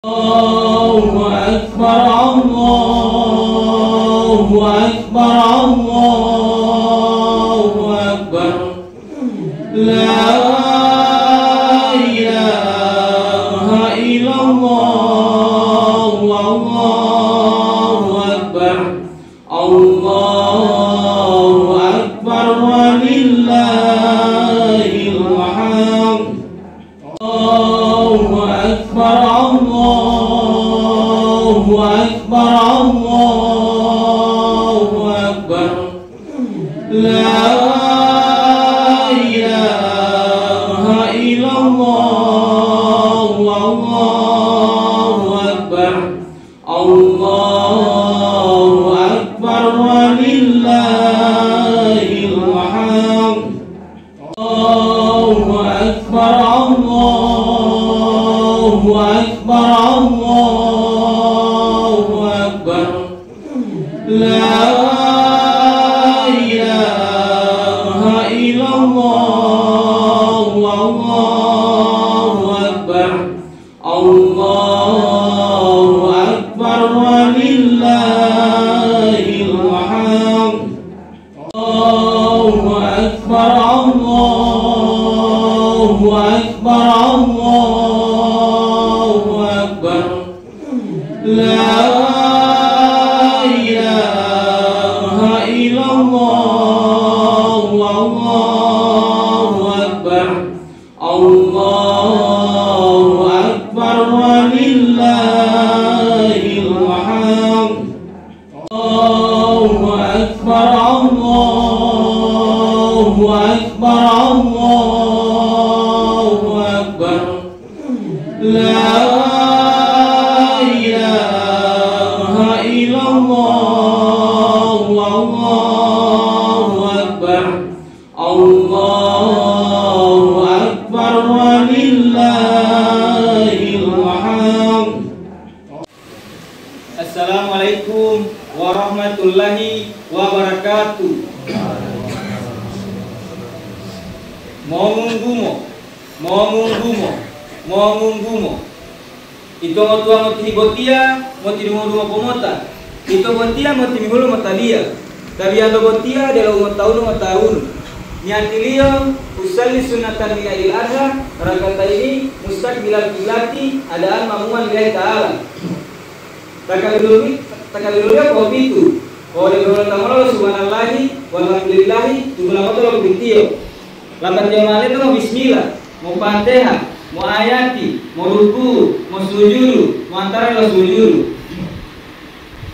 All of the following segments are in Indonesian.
الله أكبر الله أكبر الله أكبر لا إله إلا الله الله أكبر الله أكبر ولله الحمد الله أكبر الله أكبر الله أكبر لا إله إلا الله الله أكبر الله أكبر ولله الحمد الله أكبر الله أكبر الله أكبر لا إله إلا الله الله أكبر الله أكبر ولله الحمد الله أكبر الله أكبر الله أكبر لا إله إلا الله الله أكبر الله أكبر ولله الحمد الله أكبر الله أكبر الله أكبر لا إله إلا الله الله أكبر الله أكبر ولله الحمد. Assalamualaikum warahmatullahi wabarakatuh. Mongungumo ito motua moti botia moti dungo pomota ito botia moti mihulu matalia tabiando botia de lo tahun nyatilio usalli sunatan min idul adha rakata ini mustaqbilal qiblati adaan mamuman lillahi ta'ala takalilulnya kau itu oleh berdoa subhanallahi walhamdulillahi jumlah motor bitio lapan jamale itu mau bismillah mau fatihah mau ayati mau ruku mau sujudu mau antara lo sujudu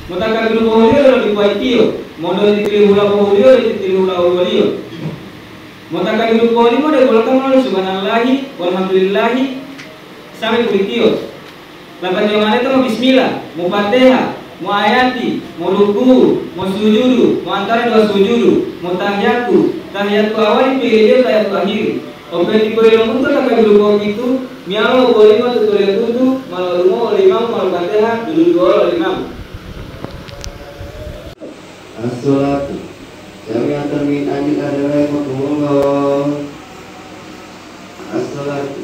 mau takalilu kohulio di kuaitio mau do dipilih hula kohulio dipilih hula kohulio mau takalilu kohulio mau de berdoa subhanallahi walhamdulillahi sampai bitio lapan jamale itu mau bismillah mau fatihah mau ayati, mau ruku, mau sujudu, mau antara dua sujudu, mau tahiyatu awal pilih tahiyatu akhir. Oke di kolam itu tak dulu kau itu, mialo boleh mau tutup tutup, malu rumah oleh imam, malu fatihah dulu dua oleh imam. As-salatu jami'atan min ajil adalah makmullah. As-salatu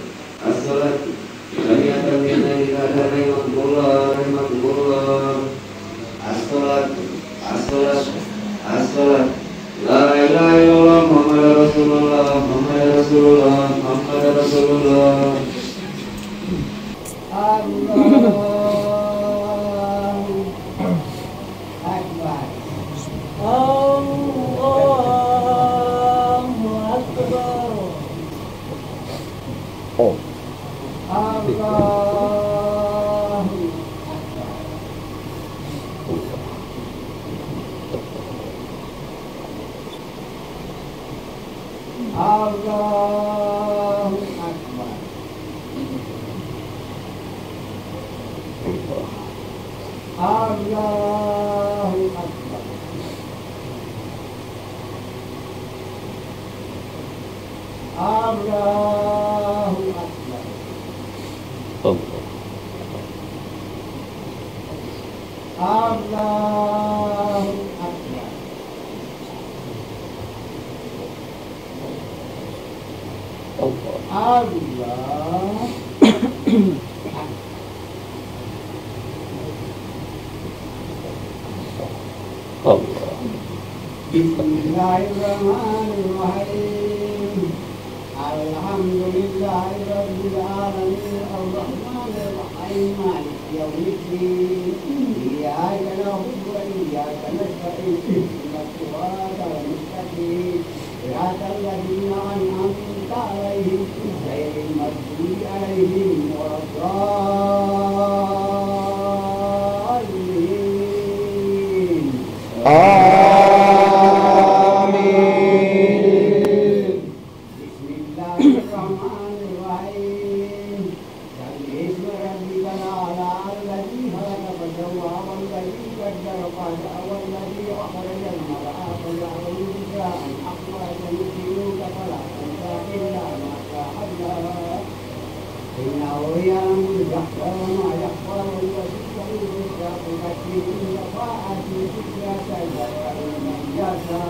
jami'atan min ajil adalah makmullah. As-salatu la ilaha illallah Muhammadur Rasulullah Allahu Akbar. Allahu Akbar. Allahu Allahu Akbar. Allahu Akbar. Allahu Akbar. Allahu Akbar. Allah Bismillahirrahmanirrahim. Alhamdulillahirrabbilalamin. Ar-Rahmanirrahim. Maliki yaumiddin. Iyyaka na'budu wa iyyaka nasta'in. Ihdinas siratal mustaqim. Siratal ladzina an'amta 'alaihim ghairil maghdubi 'alaihim waladdallin. Bismillahirrahmanirrahim. Bismi rabbikal a'la alladzi khalaqa fasawwa walladzi qaddara fahada walladzi akhrajal mar'a faja'alahu ghutha'an ahwa yanukiluka fala tansa illa ma sha'allah. Innahu ya'lamul jahra wa ma yakhfa wa huwa as-sami'ul 'alim. Inna fa'ati dhikraka yadhkuru man yasha.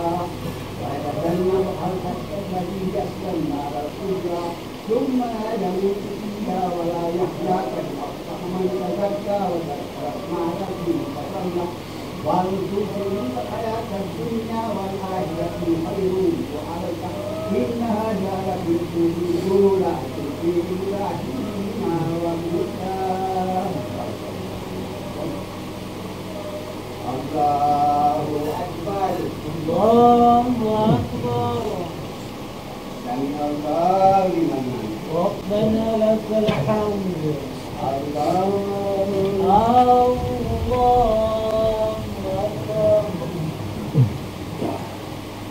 ويتجنب الخلق الذي يصلى النار الكبرى ثم لا يموت فيها ولا يحيا كالأصبح من تزكى وذكر اسم ربه فصلى بل تؤثرون الحياة الدنيا والآخرة خير وأبقى إن هذا لفي الصدور في إبراهيم وموسى. الله أكبر. Allahu Akbar. Sami Allah liman hamidah. Rabbana lakal hamd. Allahu Akbar.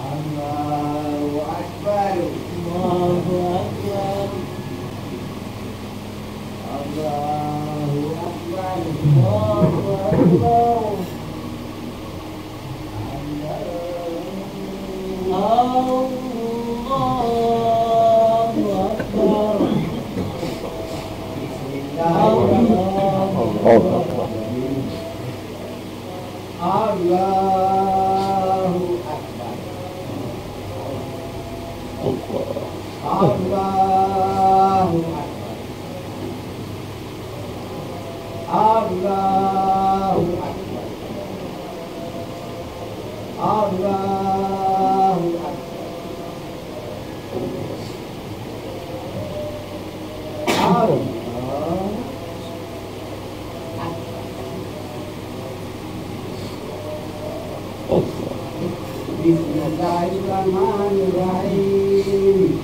Allahu Akbar. Allahu Akbar. Allahu Akbar. Allahu Akbar. Bismillahirrahmanirrahim. Allahu Akbar. Allahu Akbar. Allahu Akbar. Allahu Akbar. Allah. Bismillahirrahmanirrahim.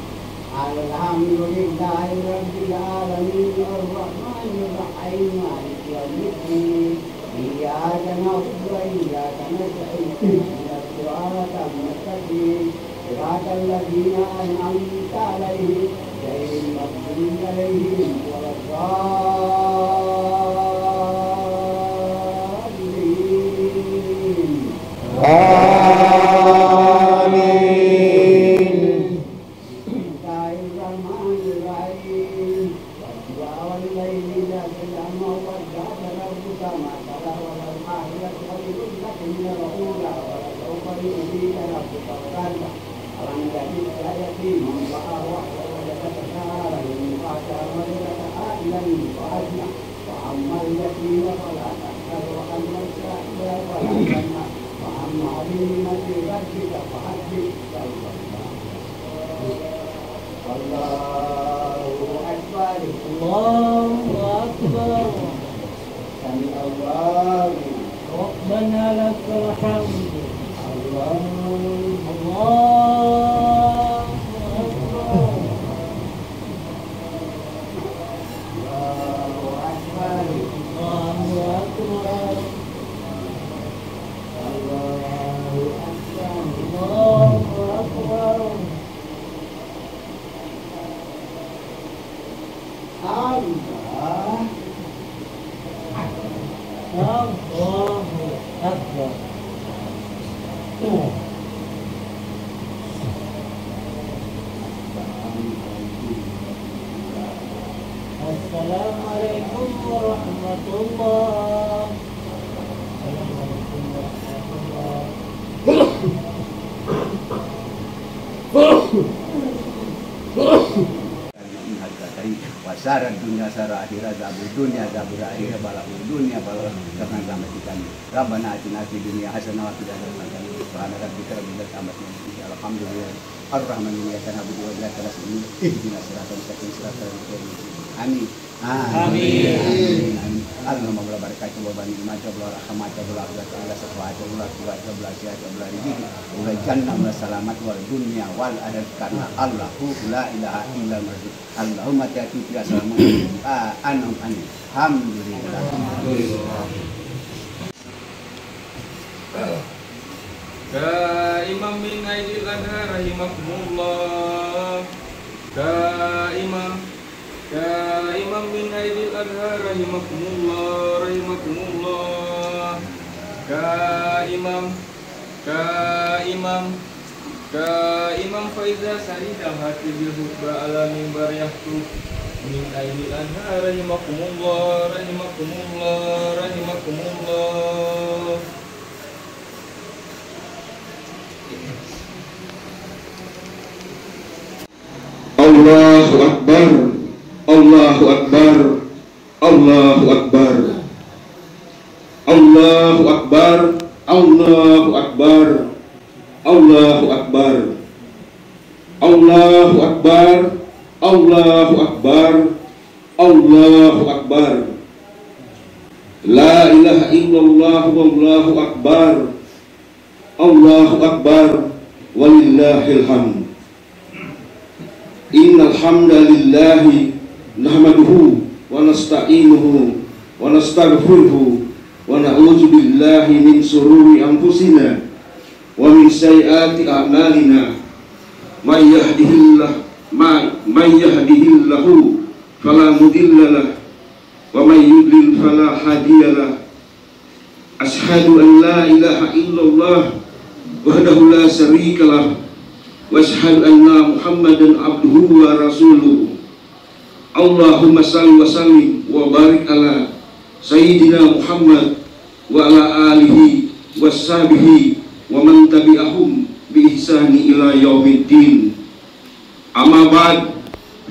Alhamdulillahirabbil alamin arrahmanirrahim maliki yaumiddin. Iyyaka na'budu wa iyyaka nasta'in. Ihdinas siratal mustaqim. Siratal ladzina an'amta 'alaihim ghairil maghdubi 'alaihim waladdallin. Bismillahirrahmanirrahim. Wal laili idza saja wa ja'ala rabbuka ma qala wal akhiratu khairun laka min al-ula wa sawfa yu'tika rabbuka fatarda. Alam yajid yatim fa'awa wa yatasara min fa'ata wa yata'allam fa'ajna wa amma al-yatim fala taqhar wa amma al-sa'ila fala tanhar wa amma bi rabbika fahaddith. Allahu Akbar. Allahu Akbar. Sami Allah liman. Rabbana lakal hamd. Allahu Akbar. Allahu Akbar. Allahu Akbar. Allahu Akbar. Allahu Akbar. Allah. Allahu Akbar. Assalamualaikum warahmatullahi wabarakatuh. Sara dunia sara akhirat zabur dunia zabur akhirat balakul dunia balak karena selamat ikan. Rabbana atina fid dunya hasanah wa fil akhirati hasanah. Subhana rabbika rabbil izzati amma yasifun. Alhamdulillah. Ar-Rahmanir Rahim. Na'budu wa iyyaka nasta'in. Ihdinas siratal mustaqim siratal ladzina amin. Amin. Allahumma la barakatuh wa bani mata wa rahmata wa barakatuh ala safwati wa quwwati wa siyati wa rizqi wa jannah wa salamat wal dunya wal akhirat karena Allahu la ilaha illa huwa. Allahumma ta'ti fi asma'i anhum amin. Alhamdulillah. Imam min aidil adha rahimakumullah. Imam min aidil adha rahimakumullah. Imam Faiza Sa'id al-Hati bil hutbah ala mimbar yahtub min aidil adha rahimakumullah. Allahu Akbar, Allahu Akbar, Allahu Akbar, Allahu Akbar, Allahu Akbar, Allahu Akbar, Allahu Akbar, Allahu Akbar, Allahu Akbar. La ilaha illallah wallahu akbar, Allahu Akbar, walillahil hamd. Innal hamdalillahi nahmaduhu wa nasta'inuhu wa nastaghfiruhu wa na'udzu billahi min shururi anfusina wa min sayyiati a'malina. May yahdihillahu fala mudilla lahu wa may yudlil fala hadiya lahu. Ashhadu an la ilaha illallah wahdahu la syarika lahu wa ashhadu anna Muhammadan abduhu wa rasuluhu. Allahumma salli wa sallim wa barik ala sayyidina Muhammad wa ala alihi wa sahbihi wa man tabi'ahum bi ihsani ila yaumiddin. Amma ba'd,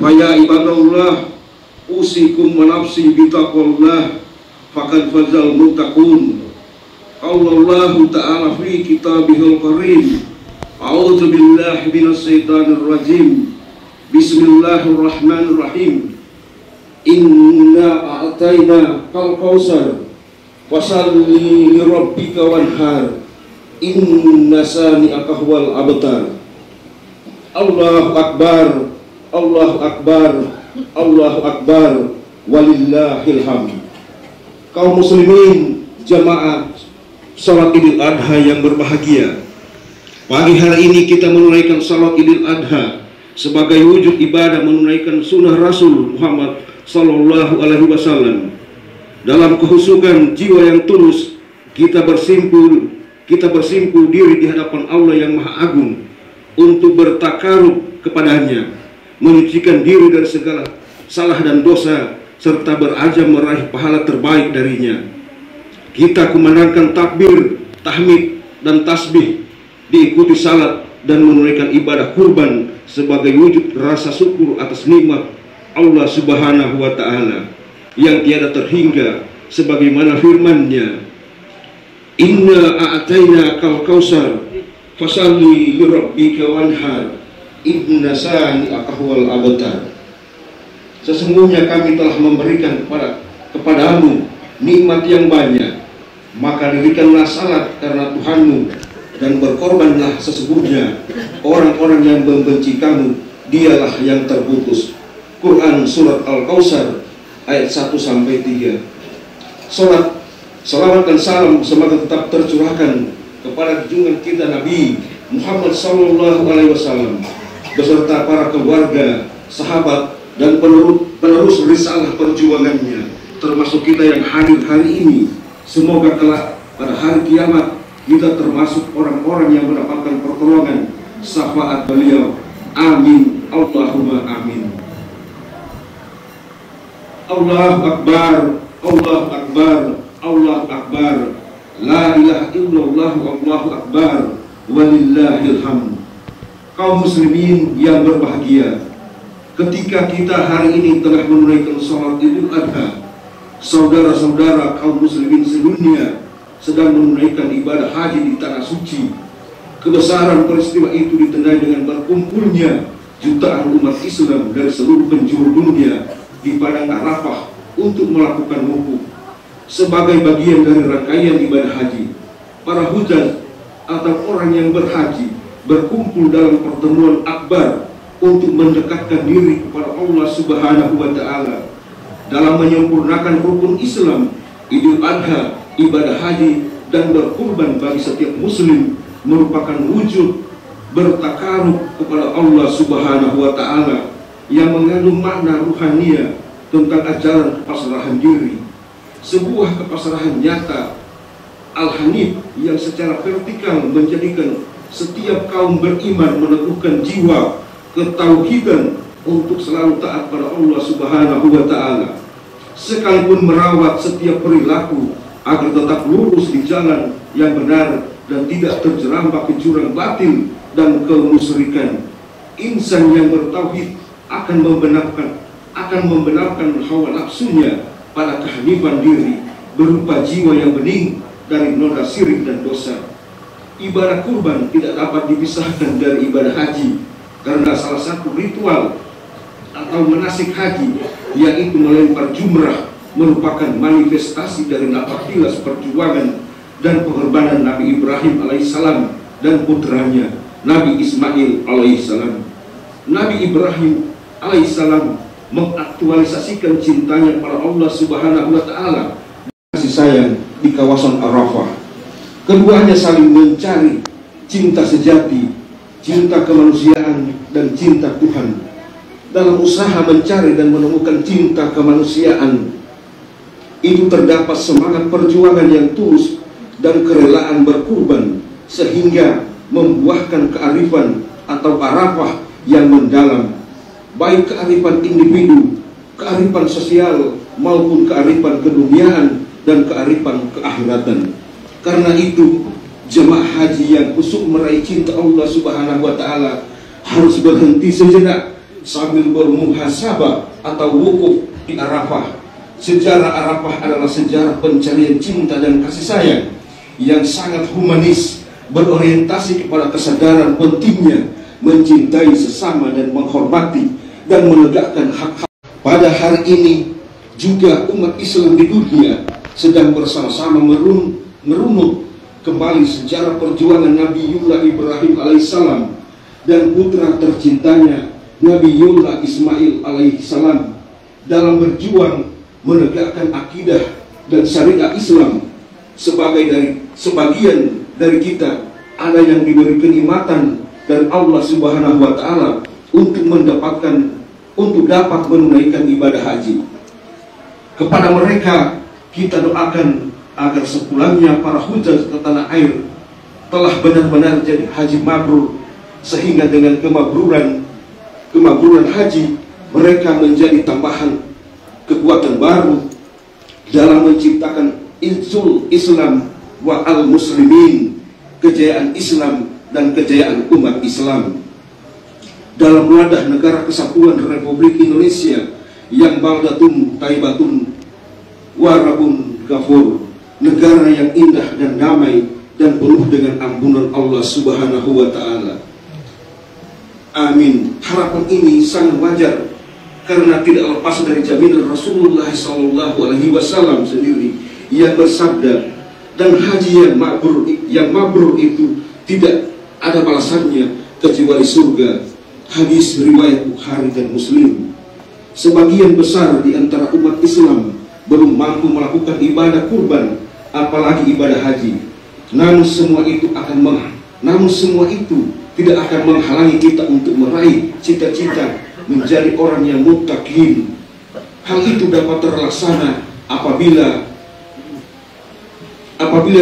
fa ya ibadallah, usikum wa nafsi bi taqwallah faqad fazal muttaqun. Allahu ta'ala fi kitabihil karim. A'udzu billahi minasy syaithanir rajim. Bismillahirrahmanirrahim. Inna a'tayna kal kausar fasalli li rabbika wanhar. Inna sani'aka huwal abtar. Allahu Akbar, Allahu Akbar, Allahu Akbar, walillahil hamd. Kaum muslimin jamaah salat Idul Adha yang berbahagia. Pagi hari ini kita menunaikan salat Idul Adha sebagai wujud ibadah menunaikan sunnah Rasul Muhammad Sallallahu Alaihi Wasallam. Dalam kehusukan jiwa yang tulus kita bersimpul diri di hadapan Allah yang Maha Agung untuk bertakarub kepadanya, menyucikan diri dari segala salah dan dosa serta berazam meraih pahala terbaik darinya. Kita kumandangkan takbir, tahmid dan tasbih, diikuti salat dan menunaikan ibadah kurban sebagai wujud rasa syukur atas nikmat Allah Subhanahu wa Ta'ala yang tiada terhingga, sebagaimana firman-Nya, Inna a'tayna kal kausar fasalli li rabbika wanhar. Inna sani'aka huwal abtar. Sesungguhnya kami telah memberikan kepadamu nikmat yang banyak, maka dirikanlah salat karena Tuhanmu dan berkorbanlah, sesungguhnya orang-orang yang membenci kamu dialah yang terputus. Quran surat Al-Kausar ayat 1-3. Salawat dan salam semoga tetap tercurahkan kepada junjungan kita Nabi Muhammad Sallallahu Alaihi Wasallam beserta para keluarga, sahabat dan penerus risalah perjuangannya, termasuk kita yang hadir hari ini. Semoga kelak pada hari kiamat kita termasuk orang-orang yang mendapatkan pertolongan syafaat beliau. Amin. Allahumma amin. Allahu Akbar, Allahu Akbar, Allahu Akbar. La ilaha illallah, Allahu Akbar, walillahil hamd. Kaum muslimin yang berbahagia, ketika kita hari ini telah menunaikan sholat Idul Adha, saudara-saudara kaum muslimin sedunia sedang menunaikan ibadah haji di tanah suci. Kebesaran peristiwa itu ditandai dengan berkumpulnya jutaan umat Islam dari seluruh penjuru dunia di padang Arafah untuk melakukan wukuf sebagai bagian dari rangkaian ibadah haji. Para hujjaj atau orang yang berhaji berkumpul dalam pertemuan akbar untuk mendekatkan diri kepada Allah Subhanahu wa Ta'ala dalam menyempurnakan rukun Islam, Idul Adha, ibadah haji, dan berkurban bagi setiap muslim merupakan wujud bertakarub kepada Allah Subhanahu wa Ta'ala yang mengandung makna ruhania tentang ajaran kepasrahan diri, sebuah kepasrahan nyata al-hanif yang secara vertikal menjadikan setiap kaum beriman meneguhkan jiwa ketauhidan untuk selalu taat pada Allah Subhanahu wa Ta'ala, sekalipun merawat setiap perilaku agar tetap lurus di jalan yang benar dan tidak terjerambak ke jurang batil dan kemusyrikan. Insan yang bertauhid akan membenarkan hawa nafsunya pada kehanifan diri berupa jiwa yang bening dari noda syirik dan dosa. Ibadah kurban tidak dapat dipisahkan dari ibadah haji karena salah satu ritual atau manasik haji, yaitu melempar jumrah, merupakan manifestasi dari nafas perjuangan dan pengorbanan Nabi Ibrahim alaihissalam dan putranya Nabi Ismail alaihissalam. Nabi Ibrahim alaihissalam mengaktualisasikan cintanya pada Allah Subhanahu wa Ta'ala, kasih sayang di kawasan Arafah. Keduanya saling mencari cinta sejati, cinta kemanusiaan dan cinta Tuhan. Dalam usaha mencari dan menemukan cinta kemanusiaan itu terdapat semangat perjuangan yang tulus dan kerelaan berkurban sehingga membuahkan kearifan atau arafah yang mendalam, baik kearifan individu, kearifan sosial maupun kearifan keduniaan dan kearifan keakhiratan. Karena itu jemaah haji yang khusyuk meraih cinta Allah Subhanahu wa Ta'ala harus berhenti sejenak sambil bermuhasabah atau wukuf di Arafah. Sejarah Arafah adalah sejarah pencarian cinta dan kasih sayang yang sangat humanis, berorientasi kepada kesadaran pentingnya mencintai sesama dan menghormati dan menegakkan hak-hak. Pada hari ini juga umat Islam di dunia sedang bersama-sama merunut kembali sejarah perjuangan Nabiullah Ibrahim alaihissalam dan putra tercintanya Nabiullah Ismail alaihissalam dalam berjuang menegakkan akidah dan syariat Islam. Sebagian dari kita ada yang diberi kenikmatan dari Allah Subhanahu wa Ta'ala untuk dapat menunaikan ibadah haji. Kepada mereka kita doakan agar sepulangnya para hujjaj ke tanah air telah benar-benar jadi haji mabrur, sehingga dengan kemakburan haji mereka menjadi tambahan kekuatan baru dalam menciptakan Izzul Islam wa al-Muslimin, kejayaan Islam dan kejayaan umat Islam dalam wadah negara kesatuan Republik Indonesia yang baldatun taibatun warabun ghafur, negara yang indah dan damai dan penuh dengan ampunan Allah Subhanahu wa Ta'ala. Amin. Harapan ini sangat wajar karena tidak lepas dari jaminan Rasulullah SAW sendiri yang bersabda, dan haji yang mabrur itu tidak ada balasannya kecuali surga. Hadis riwayat Bukhari dan Muslim. Sebagian besar di antara umat Islam belum mampu melakukan ibadah kurban, apalagi ibadah haji. Namun semua itu tidak akan menghalangi kita untuk meraih cita-cita menjadi orang yang muttaqin. Hal itu dapat terlaksana apabila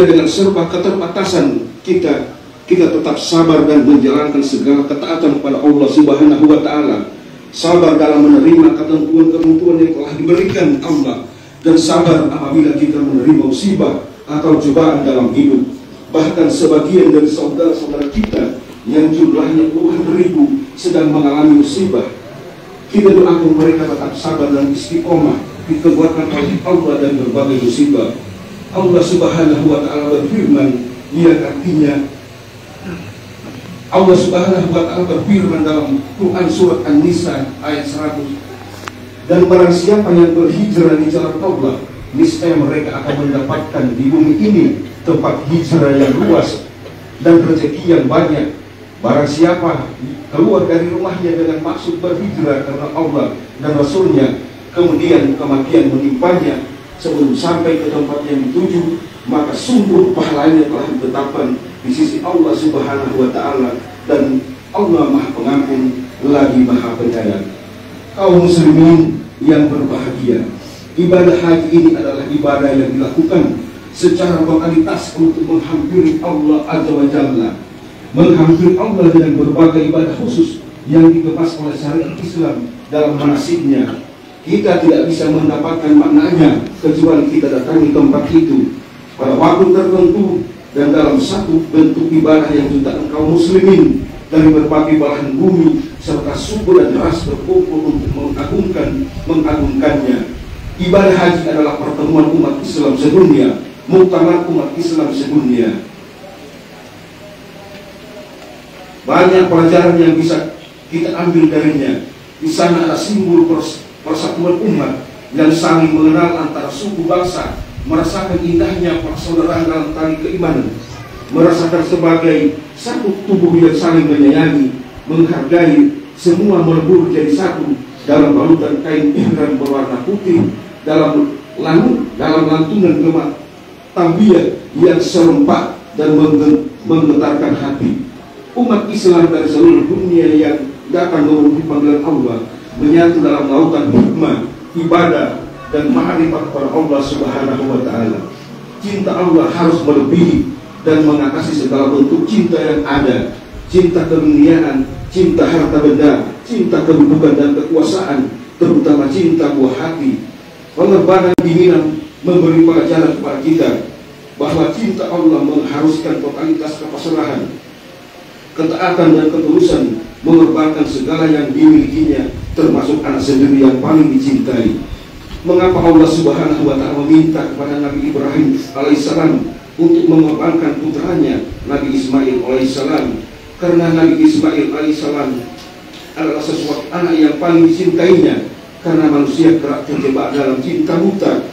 dengan serba keterbatasan kita tetap sabar dan menjalankan segala ketaatan kepada Allah Subhanahu wa Ta'ala. Sabar dalam menerima ketentuan-ketentuan yang telah diberikan Allah, dan sabar apabila kita menerima musibah atau cobaan dalam hidup. Bahkan sebagian dari saudara-saudara kita yang jumlahnya puluhan ribu sedang mengalami musibah. Kita doakan mereka tetap sabar dan istiqomah diteguhkan oleh Allah dan berbagai musibah. Allah Subhanahu wa Ta'ala berfirman, yang artinya Allah Subhanahu wa Ta'ala berfirman dalam Quran surat An-Nisa ayat 100, dan barang siapa yang berhijrah di jalan Allah, niscaya mereka akan mendapatkan di bumi ini tempat hijrah yang luas dan rezeki yang banyak. Barang siapa keluar dari rumahnya dengan maksud berhijrah karena Allah dan Rasulnya, kemudian kematian menimpanya sebelum sampai ke tempat yang dituju, maka sungguh pahalanya telah ditetapkan di sisi Allah Subhanahu wa Ta'ala, dan Allah Maha Pengampun lagi Maha Penyayang. Kaum muslimin yang berbahagia, ibadah haji ini adalah ibadah yang dilakukan secara totalitas untuk menghampiri Allah Azza wa Jalla, menghampiri Allah dengan berbagai ibadah khusus yang dikemas oleh syariat Islam dalam manasiknya. Kita tidak bisa mendapatkan maknanya kecuali kita datangi tempat itu pada waktu tertentu dan dalam satu bentuk ibadah yang jutaan kaum muslimin dari berbagai belahan bumi serta suku dan ras berkumpul untuk mengagungkannya. Ibadah haji adalah pertemuan umat Islam sedunia, muktamar umat Islam sedunia. Banyak pelajaran yang bisa kita ambil darinya. Di sana ada simbol persatuan umat yang saling mengenal antara suku bangsa, merasakan indahnya persaudaraan dalam tali keimanan, merasakan sebagai satu tubuh yang saling menyayangi, menghargai, semua melebur jadi satu dalam balutan kain ihram berwarna putih, dalam lantunan gemak tambiyah yang serempak dan menggetarkan hati. Umat Islam dari seluruh dunia yang datang memenuhi panggilan Allah menyatu dalam lautan hikmah, ibadah, dan ma'rifat kepada Allah Subhanahu wa Ta'ala. Cinta Allah harus melebihi dan mengatasi segala bentuk cinta yang ada. Cinta keduniaan, cinta harta benda, cinta kedudukan dan kekuasaan, terutama cinta buah hati. Pengorbanan diminang memberi pelajaran kepada kita bahwa cinta Allah mengharuskan totalitas kepasrahan, ketaatan dan ketulusan, mengorbankan segala yang dimilikinya, termasuk anak sendiri yang paling dicintai. Mengapa Allah Subhanahu wa Ta'ala meminta kepada Nabi Ibrahim alaihissalam untuk mengorbankan putranya Nabi Ismail alaihissalam? Karena Nabi Ismail alaihissalam adalah sesuatu anak yang paling dicintainya, karena manusia kerap terjebak dalam cinta buta,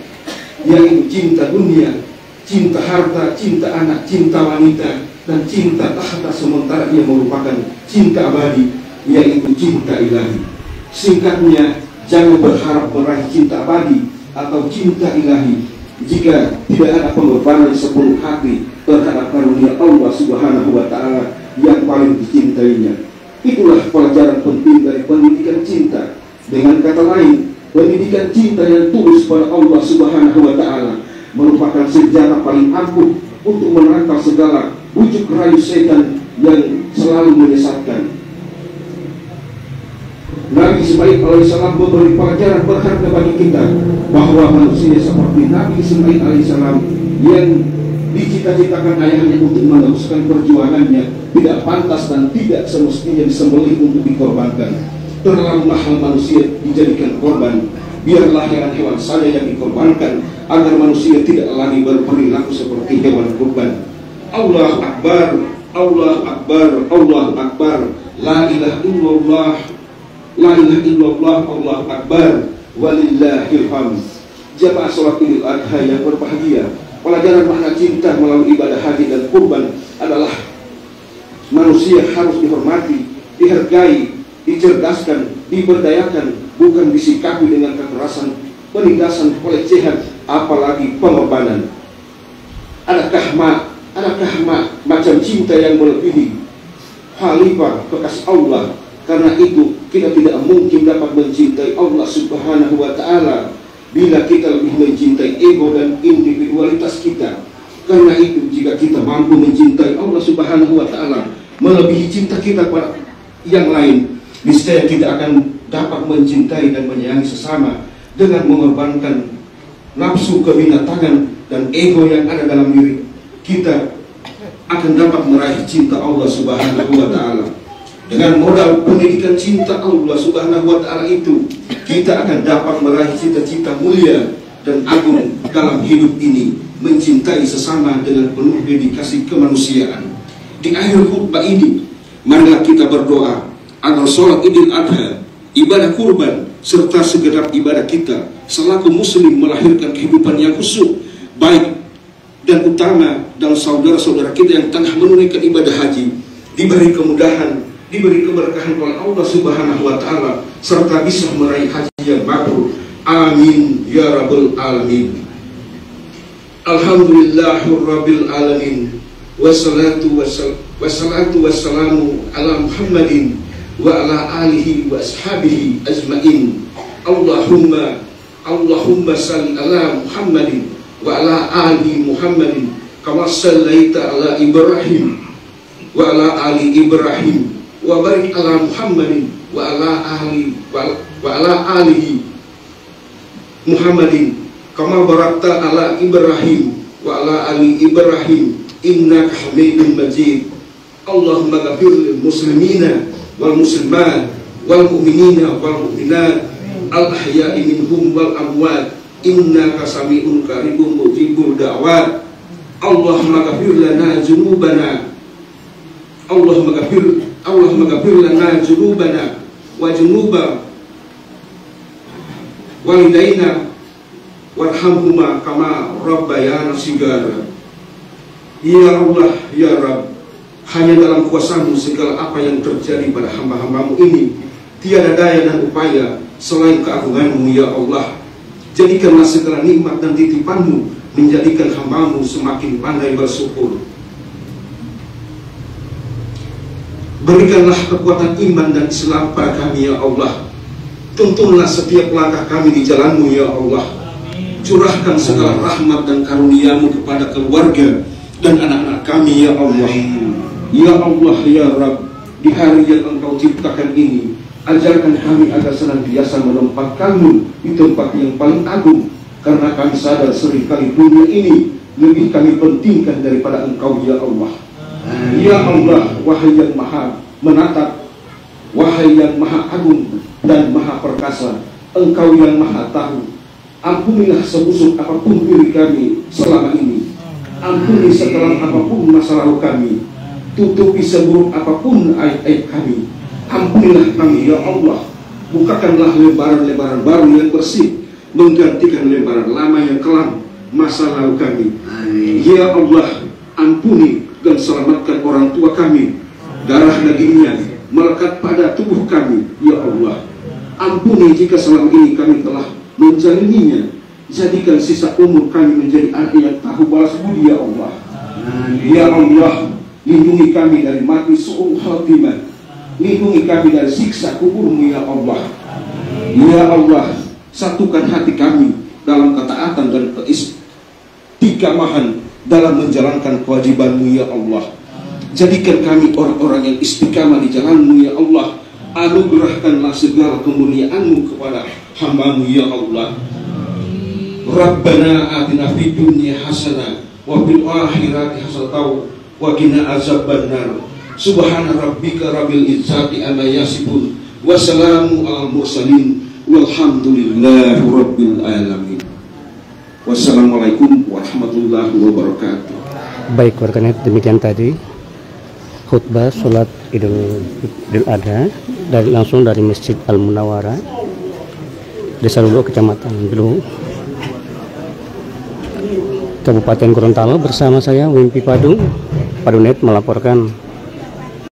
yaitu cinta dunia, cinta harta, cinta anak, cinta wanita, dan cinta tahta, sementara ia merupakan cinta abadi, yaitu cinta ilahi. Singkatnya, jangan berharap meraih cinta abadi atau cinta ilahi jika tidak ada pengorbanan sepenuh hati terhadap karunia Allah Subhanahu wa Ta'ala yang paling dicintainya. Itulah pelajaran penting dari pendidikan cinta. Dengan kata lain, pendidikan cinta yang tulus pada Allah Subhanahu wa Ta'ala merupakan senjata paling ampuh untuk menangkal segala bujuk rayu setan yang selalu menyesatkan. Nabi Ismail alaihissalam memberi pelajaran berharga bagi kita bahwa manusia seperti Nabi Ismail alaihissalam yang dicita-citakan ayahnya untuk meneruskan perjuangannya tidak pantas dan tidak semestinya disembelih untuk dikorbankan. Terlalu mahal manusia dijadikan korban. Biarlah hewan-hewan saja yang dikorbankan agar manusia tidak lagi berperilaku seperti hewan kurban. Allahu Akbar, Allahu Akbar, Allahu Akbar, la ilaha illallah, la ilaha illallah, Allahu Akbar, walillahil hamd. Jamaah salat Idul Adha yang berbahagia, pelajaran makna cinta melalui ibadah haji dan kurban adalah manusia harus dihormati, dihargai, dicerdaskan, diberdayakan, bukan disikapi dengan kekerasan, penindasan, pelecehan, apalagi pengorbanan. Adakah macam cinta yang melebihi khalifah kekasih Allah? Karena itu kita tidak mungkin dapat mencintai Allah Subhanahu wa Ta'ala bila kita lebih mencintai ego dan individualitas kita. Karena itu jika kita mampu mencintai Allah Subhanahu wa Ta'ala melebihi cinta kita pada yang lain, niscaya kita akan dapat mencintai dan menyayangi sesama dengan mengorbankan nafsu kebinatangan dan ego yang ada dalam diri kita, akan dapat meraih cinta Allah Subhanahu wa Ta'ala. Dengan modal pendidikan cinta Allah Subhanahu wa Ta'ala itu, kita akan dapat meraih cita-cita mulia dan agung dalam hidup ini, mencintai sesama dengan penuh dedikasi kemanusiaan. Di akhir khutbah ini, marilah kita berdoa agar sholat Idul Adha, ibadah kurban, serta segenap ibadah kita selaku muslim melahirkan kehidupan yang khusyuk, baik dan utama dalam saudara-saudara kita yang tengah menunaikan ibadah haji, diberi kemudahan, diberi keberkahan oleh Allah Subhanahu wa Ta'ala, serta bisa meraih haji yang mabrur. Amin ya rabbal alamin. Alhamdulillahirabbil alamin. Wassalatu wassalamu ala Muhammadin wa ala alihi wa ashabihi ajmain. Allahumma salli ala Muhammadin wa ala ali Muhammadin kama sallaita ala Ibrahim wa ala ali Ibrahim wa barik ala Muhammadin wa ala alihi Muhammadin kama barakta ala Ibrahim wa ala ali Ibrahim innaka Hamidum Majid. Allahumma ghfir lil muslimina wal muslimat wal mu'minina wal mu'minat al ahya'i minhum wal amwat innaka sami'un qaribun mujibud da'wat. Allahumma ghfir lana dzunubana Allahumma ghfir lana dzunubana wa dzunuba walidaina warhamhuma kama rabbayana shigara. Ya Allah, ya Rabb, hanya dalam kuasa-Mu segala apa yang terjadi pada hamba-hamba-Mu ini, tiada daya dan upaya selain keagungan-Mu ya Allah. Jadikanlah segala nikmat dan titipan-Mu menjadikan hamba-Mu semakin pandai bersyukur. Berikanlah kekuatan iman dan Islam pada kami ya Allah. Tuntunlah setiap langkah kami di jalan-Mu ya Allah. Curahkan segala rahmat dan karunia-Mu kepada keluarga dan anak-anak kami ya Allah. Ya Allah ya Rabb, di hari yang Engkau ciptakan ini, ajarkan kami agar senantiasa menempatkan-Mu di tempat yang paling agung, karena kami sadar seringkali dunia ini lebih kami pentingkan daripada Engkau ya Allah. Ya Allah, wahai yang maha menatap, wahai yang maha agung dan maha perkasa, Engkau yang maha tahu. Ampunilah sebusuk apapun diri kami selama ini, ampuni sekelam apapun masa lalu kami, tutupi seburuk apapun aib-aib kami. Ampunilah kami ya Allah. Bukakanlah lembaran-lembaran baru yang bersih, menggantikan lembaran lama yang kelam masa lalu kami. Ya Allah, ampuni dan selamatkan orang tua kami, darah dagingnya melekat pada tubuh kami ya Allah. Ampuni jika selama ini kami telah menjalininya. Jadikan sisa umur kami menjadi anak yang tahu balas budi ya Allah. Ya Allah, lindungi kami dari mati su'ul khatimah, lindungi kami dari siksa kubur-Mu ya Allah. Ya Allah, satukan hati kami dalam ketaatan dan keistiqamahan dalam menjalankan kewajiban-Mu ya Allah. Jadikan kami orang-orang yang istiqamah di jalan-Mu ya Allah. Anugerahkanlah segala kemuliaan-Mu kepada hamba-Mu ya Allah. Rabbana atina fid dunya hasanah wa fil akhirati hasanah wa qina azabannar. Subhana rabbika rabbil izzati amma yasifun wa salamun alal mursalin walhamdulillahi rabbil alamin. Wassalamualaikum warahmatullahi wabarakatuh. Baik warganet, demikian tadi khutbah sholat Idul Adha langsung dari Masjid Al Munawwarah, Desa Lulu, Kecamatan Belu, Kabupaten Gorontalo, bersama saya Wimpi Padunet melaporkan.